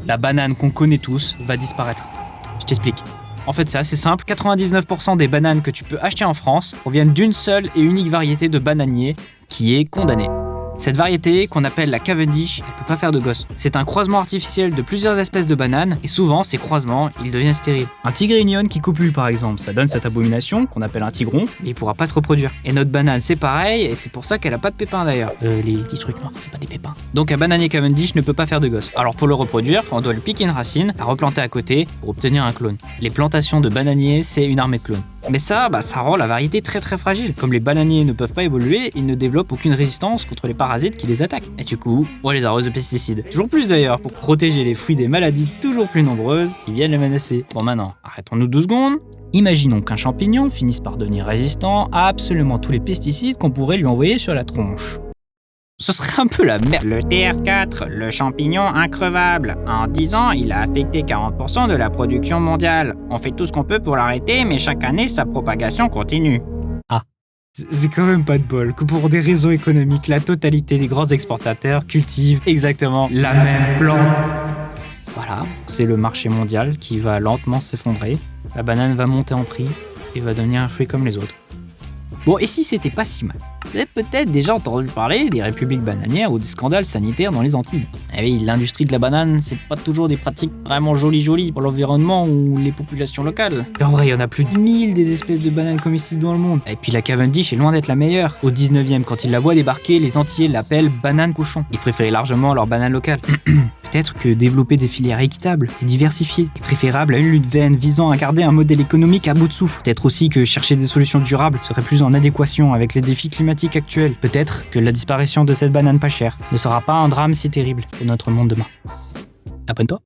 La banane qu'on connaît tous va disparaître. Je t'explique. En fait, c'est assez simple, 99% des bananes que tu peux acheter en France proviennent d'une seule et unique variété de bananier qui est condamnée. Cette variété, qu'on appelle la Cavendish, elle peut pas faire de gosses. C'est un croisement artificiel de plusieurs espèces de bananes, et souvent, ces croisements, ils deviennent stériles. Un tigrénion qui copule, par exemple, ça donne cette abomination, qu'on appelle un tigron, mais il pourra pas se reproduire. Et notre banane, c'est pareil, et c'est pour ça qu'elle a pas de pépins d'ailleurs. Les petits trucs noirs, c'est pas des pépins. Donc un bananier Cavendish ne peut pas faire de gosses. Alors pour le reproduire, on doit lui piquer une racine, la replanter à côté, pour obtenir un clone. Les plantations de bananiers, c'est une armée de clones. Mais ça rend la variété très très fragile. Comme les bananiers ne peuvent pas évoluer, ils ne développent aucune résistance contre les parasites qui les attaquent. Et du coup, on les arrose de pesticides. Toujours plus d'ailleurs, pour protéger les fruits des maladies toujours plus nombreuses qui viennent les menacer. Bon maintenant, arrêtons-nous 2 secondes. Imaginons qu'un champignon finisse par devenir résistant à absolument tous les pesticides qu'on pourrait lui envoyer sur la tronche. Ce serait un peu la merde. Le TR4, le champignon increvable. En 10 ans, il a affecté 40% de la production mondiale. On fait tout ce qu'on peut pour l'arrêter, mais chaque année, sa propagation continue. C'est quand même pas de bol que pour des raisons économiques, la totalité des grands exportateurs cultivent exactement la même plante. Voilà, c'est le marché mondial qui va lentement s'effondrer. La banane va monter en prix et va devenir un fruit comme les autres. Bon, et si c'était pas si mal? Vous avez peut-être déjà entendu parler des républiques bananières ou des scandales sanitaires dans les Antilles. Eh oui, l'industrie de la banane, c'est pas toujours des pratiques vraiment jolies pour l'environnement ou les populations locales. Et en vrai, il y en a plus de 1000 des espèces de bananes comestibles dans le monde. Et puis la Cavendish est loin d'être la meilleure. Au 19e, quand ils la voient débarquer, les Antillais l'appellent banane cochon. Ils préféraient largement leur banane locale. Peut-être que développer des filières équitables et diversifiées est préférable à une lutte vaine visant à garder un modèle économique à bout de souffle. Peut-être aussi que chercher des solutions durables serait plus en adéquation avec les défis climatiques actuels. Peut-être que la disparition de cette banane pas chère ne sera pas un drame si terrible pour notre monde demain. Abonne-toi.